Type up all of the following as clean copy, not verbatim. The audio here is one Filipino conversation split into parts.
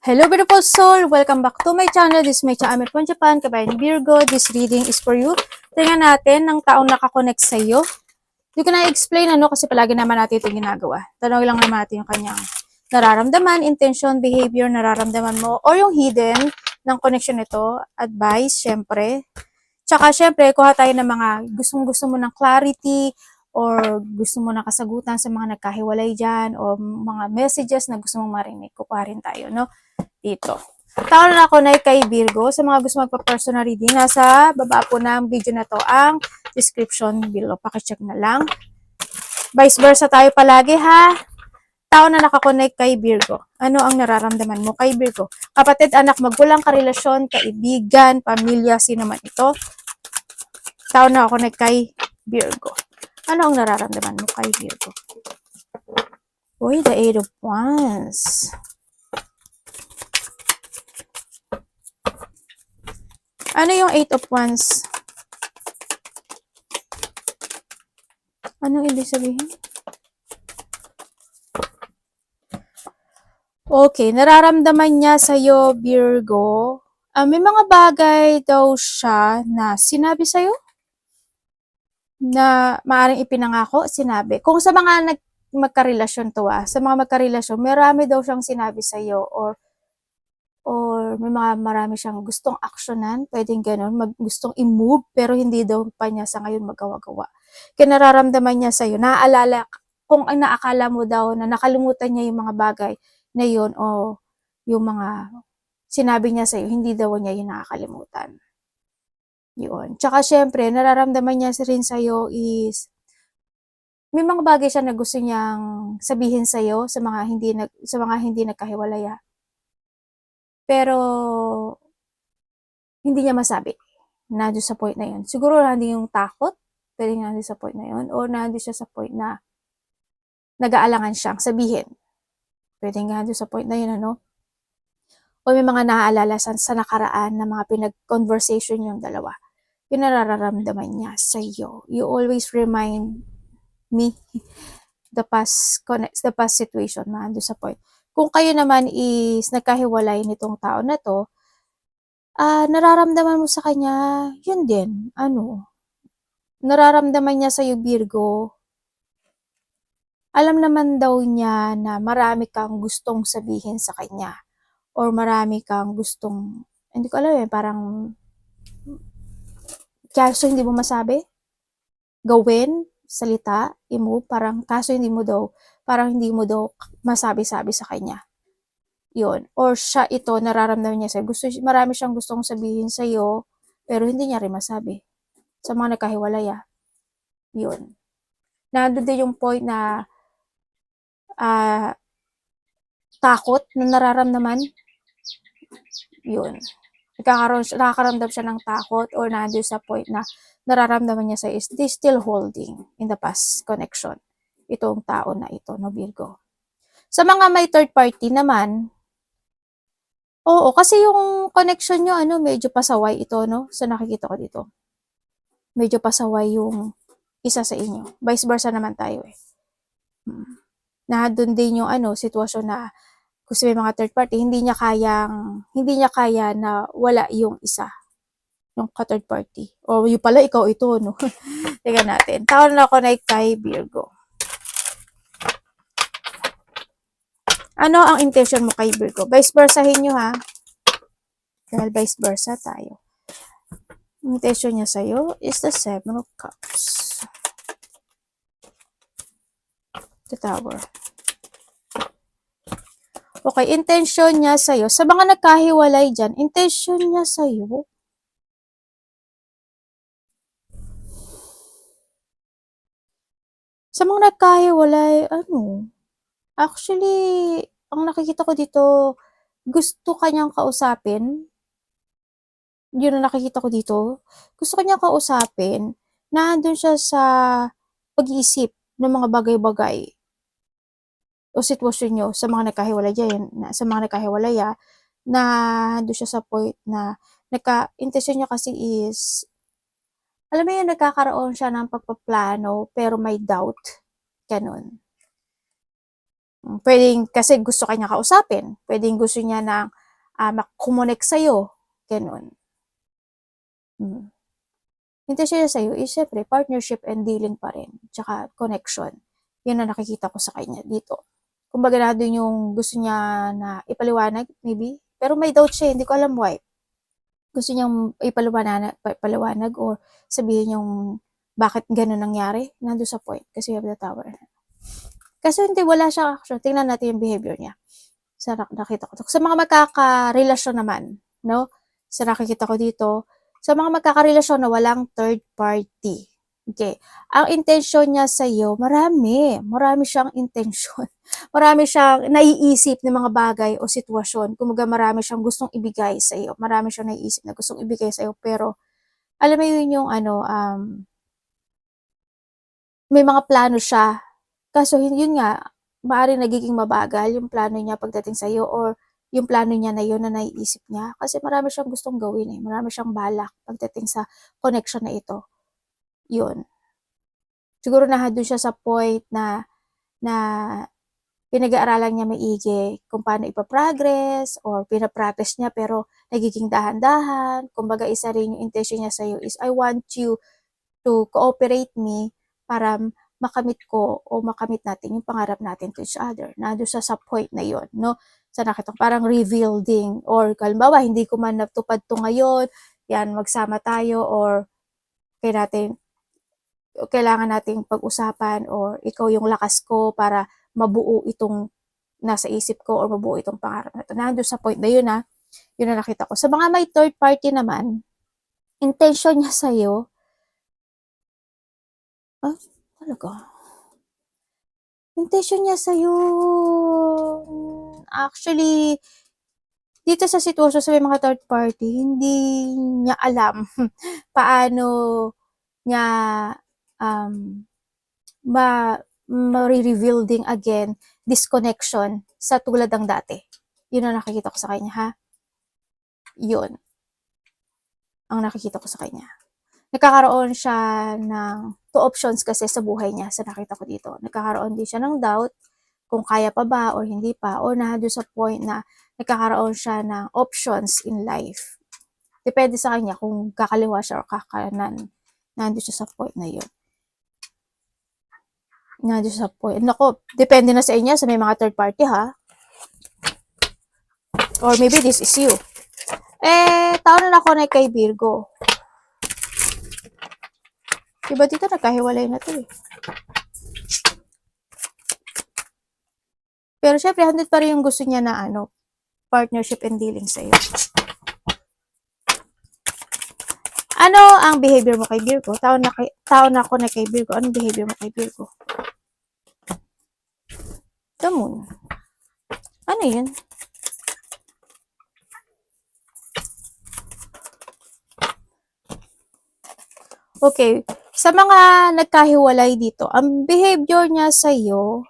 Hello beautiful soul! Welcome back to my channel. This is my channel from Japan, Kabayan Virgo. This reading is for you. Tingnan natin ng taong nakakonect sa iyo. Hindi ko na explain kasi palagi naman natin itong ginagawa. Tanong lang naman natin yung kanyang nararamdaman, intention, behavior, nararamdaman mo, or yung hidden ng connection nito, advice, syempre. Tsaka syempre, kuha tayo ng mga gustong-gusto mo ng clarity, or gusto mo ng kasagutan sa mga nagkahiwalay dyan, o mga messages na gusto mong marinig. Kukuha rin tayo, no? Dito. Tawag na ako na kay Virgo. Sa mga gusto magpa-personal reading, nasa baba po ng video na to ang description below. Pakicheck na lang. Vice versa tayo palagi ha. Tao na nakakonect kay Virgo. Ano ang nararamdaman mo kay Virgo? Kapatid, anak, magulang, karelasyon, kaibigan, pamilya, sino man ito. Tao na nakakonect kay Virgo. Ano ang nararamdaman mo kay Virgo? Uy, the Eight of Wands. Ano yung Eight of Wands? Anong ibig sabihin? Okay, nararamdaman niya sa'yo, Virgo. May mga bagay daw siya na sinabi sa'yo? Na maaaring ipinangako, sinabi. Kung sa mga magkarelasyon to sa mga magkarelasyon, marami daw siyang sinabi sa'yo or may mga marami siyang gustong aksyonan, pwedeng ganun, gustong i-move, pero hindi daw pa niya sa ngayon magawa-gawa. Kaya nararamdaman niya sa'yo, naaalala, kung ang naakala mo daw na nakalimutan niya yung mga bagay na yun o yung mga sinabi niya sa'yo, hindi daw niya yung nakakalimutan. Yun. Tsaka syempre, nararamdaman niya rin sa'yo is, may mga bagay siya na gusto niyang sabihin sa'yo sa mga hindi nagkahiwalay. Pero, hindi niya masabi. Nandun sa point na yun. Siguro nandun yung takot, pwedeng nandun sa point na yun, o nandun siya sa point na nag-aalangan siyang sabihin. Pwedeng nandun sa point na yun, o may mga naaalala sa nakaraan na mga pinag-conversation yung dalawa. Yung nararamdaman niya sa iyo. You always remind me the past situation na nandun sa point. Kung kayo naman is nagkahiwalay nitong tao na to, nararamdaman mo sa kanya, yun din, nararamdaman niya sa'yo, Virgo, alam naman daw niya na marami kang gustong sabihin sa kanya, or marami kang gustong, hindi ko alam parang, kaso hindi mo masabi, gawin, salita, i-move, parang kaso hindi mo daw masabi-sabi sa kanya. Yun. Or siya ito, nararamdaman niya sa'yo. Marami siyang gustong sabihin sa'yo, pero hindi niya rin masabi. Sa mga nagkahiwalay, yun. Nandun din yung point na takot na nararamdaman. Yun. Nakakaramdam siya ng takot or nandun sa point na nararamdaman niya sa'yo is they still holding in the past connection. Itong tao na ito, no, Virgo. Sa mga may third party naman, oo, kasi yung connection nyo, medyo pasaway ito, no? Sa nakikita ko dito. Medyo pasaway yung isa sa inyo. Vice versa naman tayo Na doon din yung sitwasyon na kasi may mga third party, hindi niya kaya na wala yung isa. Yung ka-third party. O yung pala, ikaw ito, no? Tingnan natin. Tawag na ako na kay Virgo. Ano ang intention mo kay Virgo? Vice versahin nyo, ha? Dahil vice versa tayo. Intention niya sa'yo is the Seven of Cups. The Tower. Okay, intention niya sa'yo. Sa mga nagkahiwalay dyan, intention niya sa'yo. Sa mga nagkahiwalay, actually, ang nakikita ko dito, gusto kanyang kausapin. Yun ang nakikita ko dito. Gusto kanyang kausapin. Nandun siya sa pag-iisip ng mga bagay-bagay o sitwasyon nyo sa mga nagkahiwalay dyan, sa mga nagkahiwalay, na doon siya sa point na intention niya kasi is, alam mo yun, nagkakaroon siya ng pagpaplano pero may doubt. Ganun. Pwedeng kasi gusto ka niya kausapin, pwedeng gusto niya ng kumonek sa'yo, ganun. Intensyon niya sa'yo is syempre partnership and dealing pa rin, tsaka connection. Yun ang nakikita ko sa kanya dito. Kumbaga nandun yung gusto niya na ipaliwanag, maybe. Pero may doubt siya, hindi ko alam why. Gusto niyang ipaliwanag or sabihin yung bakit ganun nangyari. Nandun sa point kasi you have the tower. Kasi hindi, wala siya action. Tingnan natin yung behavior niya. Sa nakita ko. Sa mga magkakarelasyon naman, no? Sa nakikita ko dito, sa mga magkakarelasyon na walang third party. Okay. Ang intention niya sa iyo, marami. Marami siyang intention. Marami siyang naiisip ng mga bagay o sitwasyon. Kumaga marami siyang gustong ibigay sa iyo. Marami siyang naiisip na gustong ibigay sa iyo. Pero, alam mo yun yung may mga plano siya. Kaso yun nga, maaaring nagiging mabagal yung plano niya pagdating sa iyo or yung plano niya na yun na naiisip niya. Kasi marami siyang gustong gawin eh. Marami siyang balak pagdating sa connection na ito. Yun. Siguro nahadun siya sa point na pinag-aaralan niya maigi kung paano ipa-progress or pina-practice niya pero nagiging dahan-dahan. Kumbaga isa rin yung intention niya sa'yo is I want you to cooperate me para makamit ko o makamit natin yung pangarap natin to each other. Nandun sa point na yon, no? Sa nakita ko parang rebuilding or halimbawa hindi ko man natupad to ngayon, yan magsama tayo or kailangan nating pag-usapan or ikaw yung lakas ko para mabuo itong nasa isip ko or mabuo itong pangarap na ito. Nandun sa point na yun yun na nakita ko. Sa mga may third party naman, intention niya sa'yo, talaga? Intention niya sa'yo, actually, dito sa sitwasyon sa may mga third party, hindi niya alam paano niya ma-reveal din again this connection sa tulad ng dati. Yun ang nakikita ko sa kanya, ha? Yun ang nakikita ko sa kanya. Nagkakaroon siya ng two options kasi sa buhay niya sa nakita ko dito. Nagkakaroon din siya ng doubt kung kaya pa ba or hindi pa or nandun sa point na nagkakaroon siya ng options in life. Depende sa kanya kung kakaliwa siya o kakanan. Nandun siya sa point na yun. Nandun siya sa point. Nako, depende na sa inyo sa may mga third party ha. Or maybe this is you. Taon na ako na kay Virgo. Diba dito nagkahiwalay na to eh. Pero syempre, 100 pa rin yung gusto niya na partnership and dealing sa'yo. Ano ang behavior mo kay Virgo? Taon na ako na kay Virgo. Anong behavior mo kay Virgo? The moon. Ano yun? Okay. Sa mga nagkahiwalay dito, ang behavior niya sa'yo,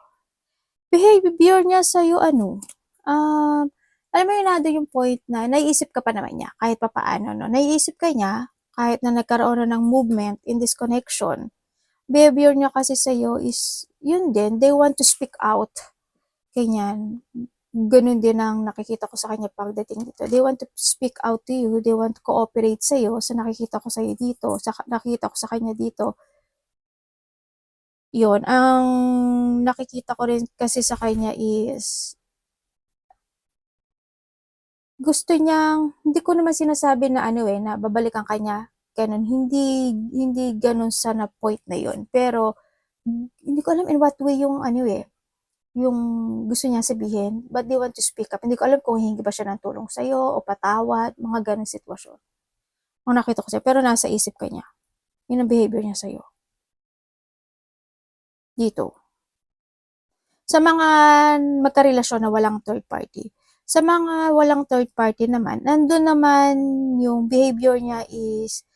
alam mo yun na yung point na naiisip ka pa naman niya, kahit pa paano, no? Naiisip ka niya, kahit na nagkaroon na ng movement in this connection. Behavior niya kasi sa'yo is, yun din, they want to speak out. Ganyan. Ganun din ang nakikita ko sa kanya pagdating dito. They want to speak out to you. They want to cooperate sa'yo. Sa nakikita ko sa'yo dito. Sa nakikita ko sa kanya dito. Yun. Ang nakikita ko rin kasi sa kanya is gusto niyang, hindi ko naman sinasabi na na babalikan ka niya. Ganun. Hindi ganun sa na point na yun. Pero, hindi ko alam in what way yung yung gusto niya sabihin, but they want to speak up. Hindi ko alam kung hihingi ba siya ng tulong sa'yo o patawad, mga ganong sitwasyon. Ang nakita ko sa'yo, pero nasa isip ka niya. Yun ang behavior niya sa'yo. Dito. Sa mga magkarelasyon na walang third party. Sa mga walang third party naman, nandun naman yung behavior niya is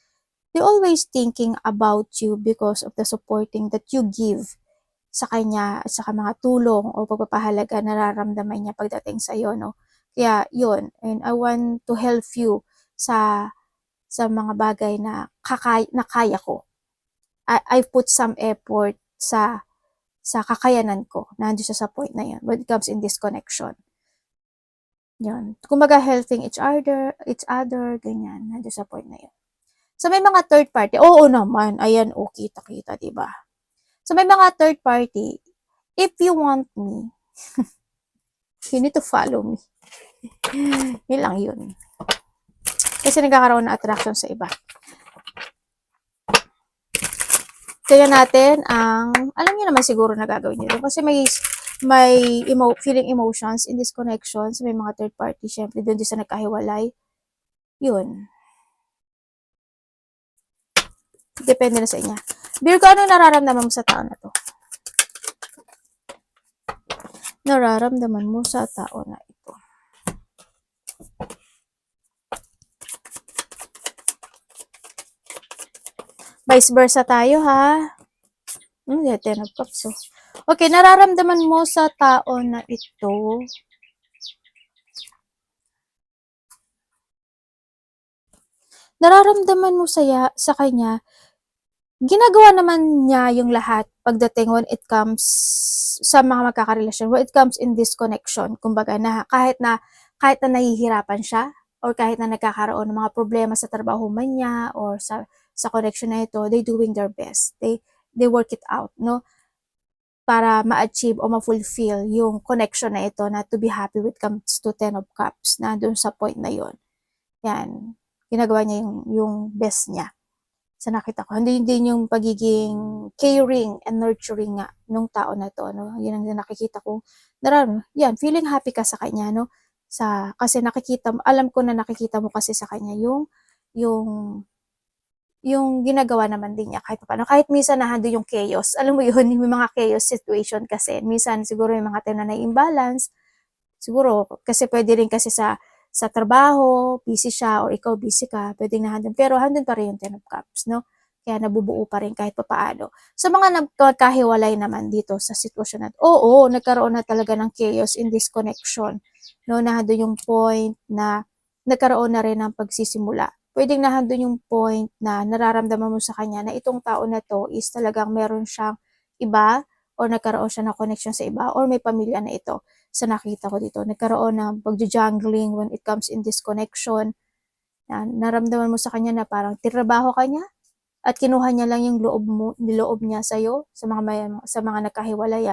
they always thinking about you because of the supporting that you give sa kanya at saka mga tulong o pagpapahalaga nararamdaman niya pagdating sa iyo, no? Kaya yun, and I want to help you sa mga bagay na kaya ko. I put some effort sa kakayanan ko. Nandiyo siya sa point na yun when it comes in this connection. Yun. Kumbaga, helping each other, ganyan. Nandiyo sa point na yun. So, may mga third party. Oo naman. Ayan, kita-kita, diba? So, may mga third party. If you want me, you need to follow me. Yun lang yun. Kasi nagkakaroon ng attraction sa iba. Kaya natin ang, alam niyo naman siguro na gagawin nyo. Kasi may feeling emotions in this connection. So, may mga third party, syempre, doon sa nagkahiwalay. Yun. Depende na sa inyo. Virgo, ano nararamdaman mo sa tao na to? Nararamdaman mo sa tao na ito. Vice versa tayo, ha? Ten of Cups. Okay, nararamdaman mo sa tao na ito. Nararamdaman mo sa kanya, ginagawa naman niya yung lahat pagdating when it comes sa mga magkakarelasyon, when it comes in this connection. Kumbaga, kahit na nahihirapan siya, or kahit na nagkakaroon ng mga problema sa trabaho man niya, or sa connection na ito, they doing their best. They work it out, no? Para ma-achieve o ma-fulfill yung connection na ito na to be happy with comes to Ten of Cups, na dun sa point na yon. Yan. Ginagawa niya yung best niya. Sa nakita ko. Hindi din yung pagiging caring and nurturing nga nung tao na to, no? Yan ang nakikita ko. Yan, feeling happy ka sa kanya, no? Kasi alam ko na nakikita mo kasi sa kanya yung ginagawa naman din niya kahit paano. Kahit minsan nahando yung chaos. Alam mo yun, yung mga chaos situation kasi. Minsan siguro yung mga time na imbalance. Siguro kasi pwede rin kasi sa trabaho, busy siya, or ikaw busy ka, pwedeng nahandun. Pero handun pa rin yung Ten of Cups, no? Kaya nabubuo pa rin kahit papaano. Sa mga nagkahiwalay naman dito sa sitwasyon natin, oo, nagkaroon na talaga ng chaos in this connection. No, nahandun yung point na nagkaroon na rin ng pagsisimula. Pwedeng nahandun yung point na nararamdaman mo sa kanya na itong tao na to is talagang meron siyang iba, or nagkaroon siya ng connection sa iba, or may pamilya na ito. Sa nakita ko dito, nagkaroon ng pagja-jungling when it comes in this connection. Naramdaman mo sa kanya na parang tirabaho ka niya at kinuha niya lang yung loob niya sa iyo sa mga nagkahiwalay.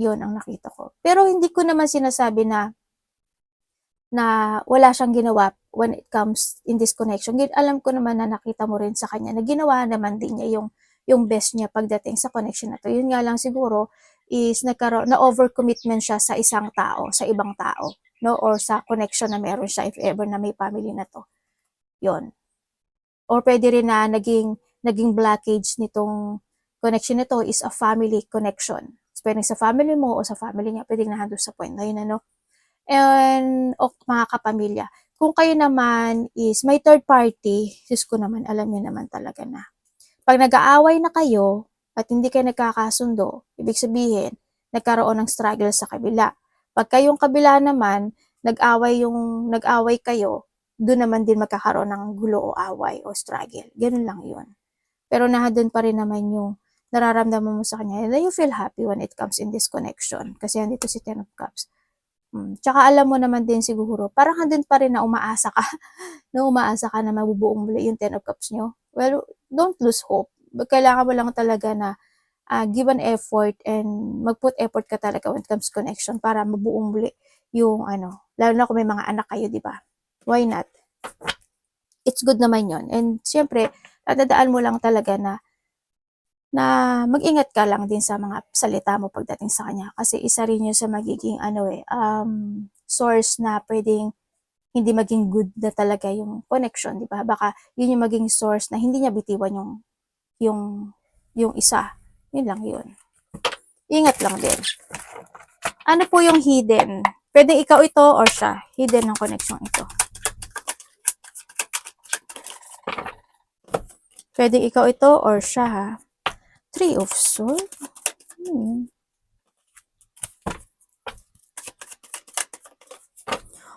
Yun ang nakita ko. Pero hindi ko naman sinasabi na wala siyang ginawa when it comes in this connection. Alam ko naman na nakita mo rin sa kanya na ginawa naman din niya yung best niya pagdating sa connection na to. Yun nga lang siguro is na overcommitment siya sa isang tao, sa ibang tao, no? Or sa connection na meron siya if ever na may family na to. Yun. Or pwede rin na naging blockage nitong connection nito is a family connection. Pwede sa family mo o sa family niya, pwedeng nahandun sa point na yun, ano? And mga kapamilya. Kung kayo naman is may third party, Diyos ko naman, alam niyo naman talaga na. Pag nag-aaway na kayo, at hindi kayo nagkakasundo, ibig sabihin, nagkaroon ng struggle sa kabila. Pag kayong kabila naman, nag-away kayo, doon naman din magkakaroon ng gulo o away o struggle. Ganun lang yun. Pero nahadun pa rin naman yung nararamdaman mo sa kanya na you feel happy when it comes in this connection. Kasi andito si Ten of Cups. Tsaka alam mo naman din siguro, parang andun pa rin na umaasa ka, na mabubuong muli yung Ten of Cups nyo. Well, don't lose hope. Kailangan mo lang talaga na give an effort and mag-put effort ka talaga when it comes to connection para mabuong muli yung lalo na kung may mga anak kayo, di ba? Why not? It's good naman yon. And siyempre, tatandaan mo lang talaga na mag-ingat ka lang din sa mga salita mo pagdating sa kanya. Kasi isa rin yun sa magiging source na pwedeng hindi maging good na talaga yung connection, di ba? Baka yun yung maging source na hindi niya bitiwan yung isa. Yun lang yun. Ingat lang din. Ano po yung hidden? Pwede ikaw ito or siya. Hidden ng connection ito. Pwede ikaw ito or siya, ha? Three of Swords.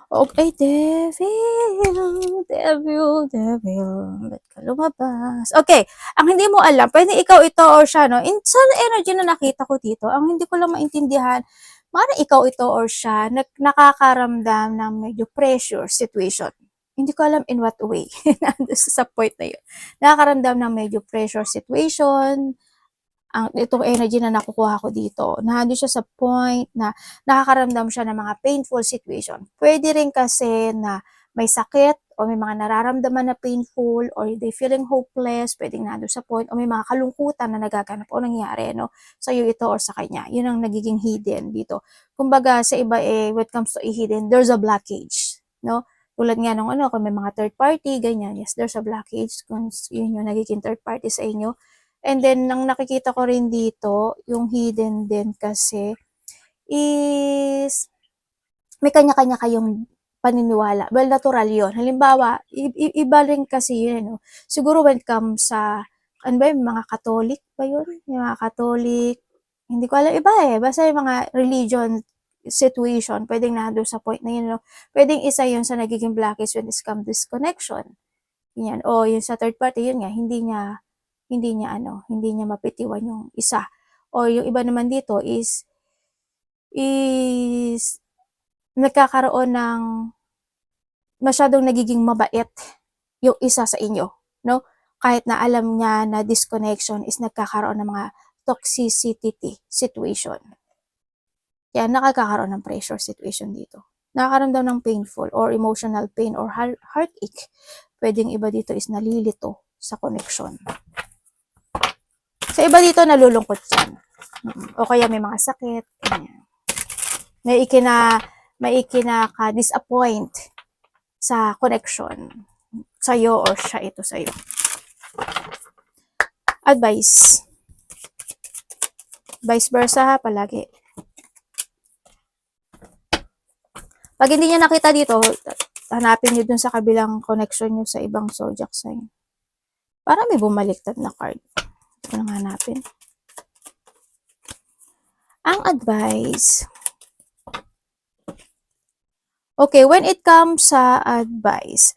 Okay, devil, ba't ka lumabas? Okay, ang hindi mo alam, pwede ikaw ito or siya, no? Sa energy na nakita ko dito, ang hindi ko lang maintindihan, maaaring ikaw ito or siya, nakakaramdam ng medyo pressure situation. Hindi ko alam in what way, nandun sa point na yun. Nakakaramdam ng medyo pressure situation, itong energy na nakukuha ko dito, nandun siya sa point na nakakaramdam siya ng mga painful situation. Pwede rin kasi na may sakit o may mga nararamdaman na painful or they feeling hopeless, pwedeng nandun sa point o may mga kalungkutan na nagaganap o nangyayari, no? Sa iyo ito or sa kanya. Yun ang nagiging hidden dito. Kumbaga, sa iba when it comes to a hidden, there's a blockage, no? Tulad nga nung kung may mga third party, ganyan, yes, there's a blockage kung yun yung nagiging third party sa inyo. And then, nang nakikita ko rin dito, yung hidden din kasi is may kanya-kanya kayong paniniwala. Well, natural yun. Halimbawa, iba rin kasi yun, no? Siguro when it comes sa, ano ba yung mga Catholic ba yun? Yung mga Catholic, hindi ko alam, iba Basta yung mga religion situation, pwedeng nandun sa point na yun, no? Pwedeng isa yun sa nagiging blockage when it comes disconnection. Yan. O yung sa third party, yun nga, hindi niya mapitiwan yung isa. Or yung iba naman dito is nagkakaroon ng masyadong nagiging mabait yung isa sa inyo, no? Kahit na alam niya na disconnection is nagkakaroon ng mga toxicity situation. Kaya nakakaroon ng pressure situation dito. Nakakaramdam ng painful or emotional pain or heartache. Pwedeng iba dito is nalilito sa connection. Sa iba dito, nalulungkot yan. O kaya may mga sakit. May ikinaka-disappoint sa connection sa'yo or siya ito sa'yo. Advice. Vice versa ha, palagi. Pag hindi niya nakita dito, hanapin niyo dun sa kabilang connection niyo sa ibang zodiac sign. Para may bumaliktad na card. Ito lang hanapin. Ang advice. Okay, when it comes sa advice,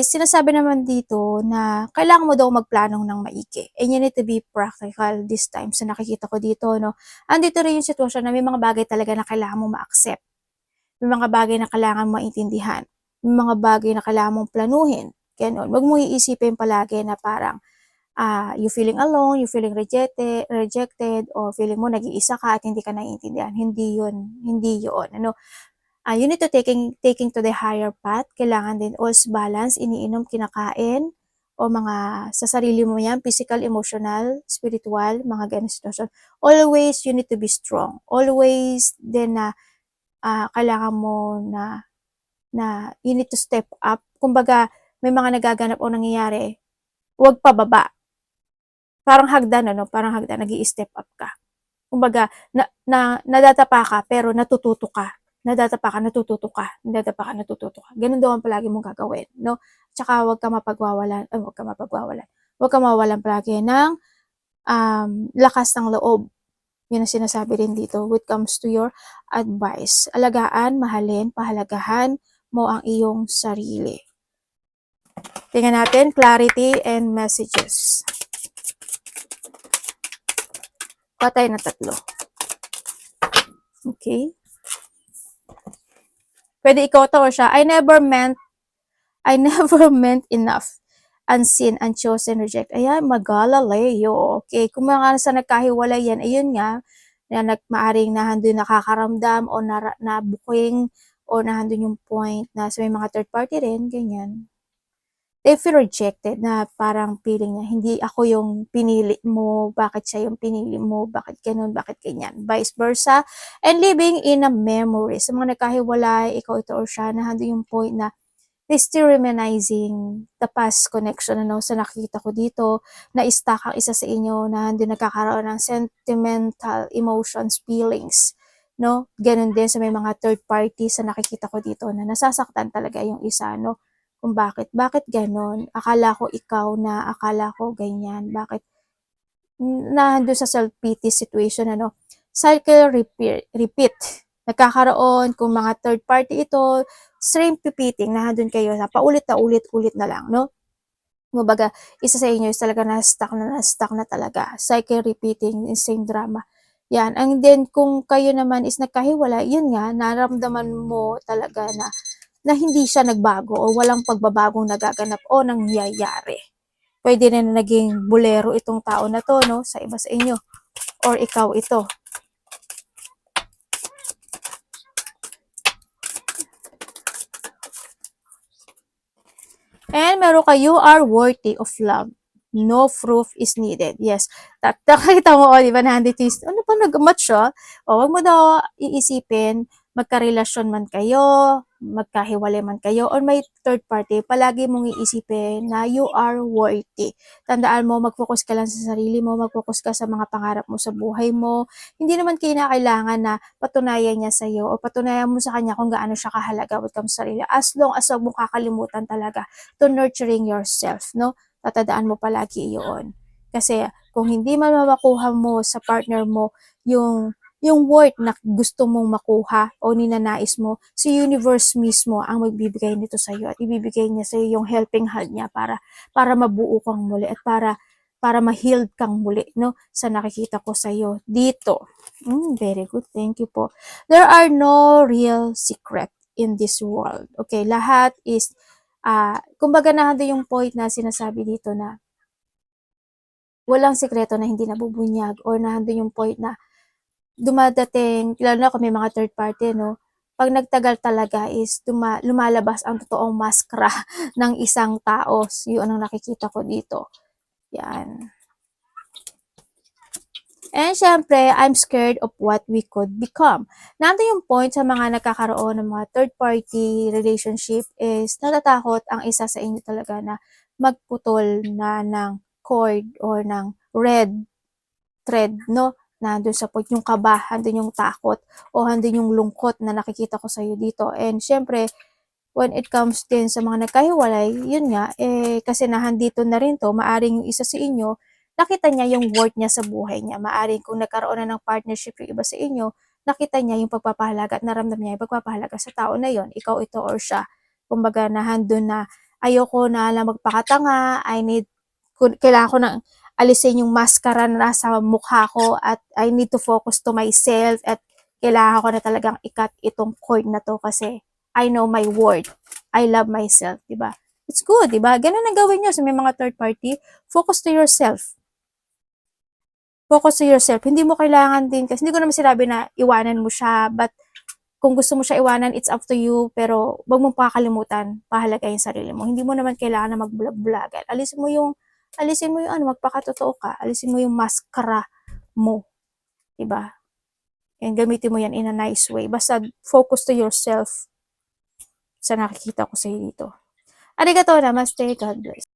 sinasabi naman dito na kailangan mo daw magplanong ng maigi. And you need to be practical this time. So nakikita ko dito, no? Andito rin yung sitwasyon na may mga bagay talaga na kailangan mo ma-accept. May mga bagay na kailangan mo maintindihan. May mga bagay na kailangan mong planuhin. Ganon. Huwag mo iisipin palagi na parang you feeling alone, you feeling rejected, o feeling mo nag-iisa ka at hindi ka naiintindihan. Hindi yun. You need to taking to the higher path. Kailangan din always balance, iniinom, kinakain, o mga sa sarili mo yan, physical, emotional, spiritual, mga ganun sitwasyon. Always, you need to be strong. Always, din na kailangan mo na you need to step up. Kumbaga, may mga nagaganap o nangyayari, huwag pababa. Parang hagdan, nag-i-step up ka. Kumbaga, nadatapa ka, pero natututo ka. Nadatapa ka, natututo ka. Ganun daw ang palagi mong gagawin, no? Tsaka huwag ka mapagwawalan. Huwag ka mawalan palagi ng lakas ng loob. Yun ang sinasabi rin dito when it comes to your advice. Alagaan, mahalin, pahalagahan mo ang iyong sarili. Tingnan natin, clarity and messages. Patay na 3. Okay. Pwede ikaw to or siya. I never meant enough. Unseen, unchosen, reject. Ayan, Magalaleo. Okay. Kung mga sa nagkahiwalay yan, ayun nga, na maaring nahandun nakakaramdam o nabuking o nahandun yung point na sa may mga third party rin, ganyan. They feel rejected na parang feeling niya, hindi ako yung pinili mo, bakit siya yung pinili mo, bakit ganun, bakit ganyan, vice versa. And living in a memory. Sa mga nagkahiwalay, ikaw ito or siya, nahandun yung point na they still reminiscing the past connection, sa nakikita ko dito, na stuck ang isa sa inyo, na hindi nagkakaroon ng sentimental emotions, feelings, no? Ganun din sa may mga third party sa nakikita ko dito, na nasasaktan talaga yung isa, no? Kung bakit ganun? Akala ko ikaw na, akala ko ganyan, bakit? Nandun sa self-pity situation, cycle repeat, nagkakaroon, kung mga third party ito, same repeating, nandun kayo sa paulit na ulit-ulit na lang, no? Kumbaga, isa sa inyo is talaga na-stuck na talaga. Cycle repeating, same drama. Yan. And then, kung kayo naman is nagkahiwala, yun nga, naramdaman mo talaga na hindi siya nagbago o walang pagbabagong nagaganap o nangyayari. Pwede na naging bulero itong tao na to, no? Sa iba sa inyo. Or ikaw ito. And meron ka, you are worthy of love. No proof is needed. Yes. Nakakita mo, di ba, nandito is, ano pa nag-match siya? O, wag mo daw iisipin, magkarelasyon man kayo, magkahiwalay man kayo, or may third party, palagi mong iisipin na you are worthy. Tandaan mo, mag-focus ka lang sa sarili mo, mag-focus ka sa mga pangarap mo sa buhay mo. Hindi naman kinakailangan na patunayan niya sa'yo o patunayan mo sa kanya kung gaano siya kahalaga with comes sa sarili. As long as wag mo kakalimutan talaga to nurturing yourself, no? Tatandaan mo palagi iyon. Kasi kung hindi man makuha mo sa partner mo yung worth na gusto mong makuha o ninanais mo, si universe mismo ang magbibigay nito sa iyo at ibibigay niya sa iyo yung helping hand niya para mabuo kang muli at para ma-healed kang muli, no? Sa nakikita ko sa iyo dito. Very good. Thank you po. There are no real secret in this world. Okay, lahat is kumbaga nandun yung point na sinasabi dito na walang sikreto na hindi nabubunyag or nandun yung point na dumadating, lalo na kung may mga third party, no? Pag nagtagal talaga is lumalabas ang totoong maskara ng isang tao. Yun ang nakikita ko dito. Yan. And syempre, I'm scared of what we could become. Nandito yung point sa mga nagkakaroon ng mga third-party relationship is natatakot ang isa sa inyo talaga na magputol na ng cord or ng red thread, no? Nandun sa point yung kaba, nandun yung takot, o nandun yung lungkot na nakikita ko sa'yo dito. And syempre, when it comes din sa mga nagkahiwalay, yun nga, kasi nahandito na rin to, maaring yung isa sa inyo, nakita niya yung worth niya sa buhay niya. Maaring kung nagkaroon na ng partnership yung iba sa inyo, nakita niya yung pagpapahalaga at naramdaman niya yung pagpapahalaga sa tao na yon, ikaw ito or siya. Kumbaga, nahandun na, ayoko na lang magpakatanga, kailangan ko ng alisin yung maskara na nasa mukha ko at I need to focus to myself at kailangan ko na talagang ikat itong cord na to kasi I know my worth. I love myself, di ba? It's good, di ba? Ganun ang gawin nyo sa may mga third party. Focus to yourself. Focus to yourself. Hindi mo kailangan din, kasi hindi ko naman sinabi na iwanan mo siya, but kung gusto mo siya iwanan, it's up to you, pero wag mong pakakalimutan, pahalagayin sarili mo. Hindi mo naman kailangan na mag-vlog-vlogan. Alisin mo yung ano, magpakatotoo ka. Alisin mo yung maskara mo. Diba? And gamitin mo yan in a nice way. Basta focus to yourself sa nakikita ko sa dito. Arigato namaste. God bless.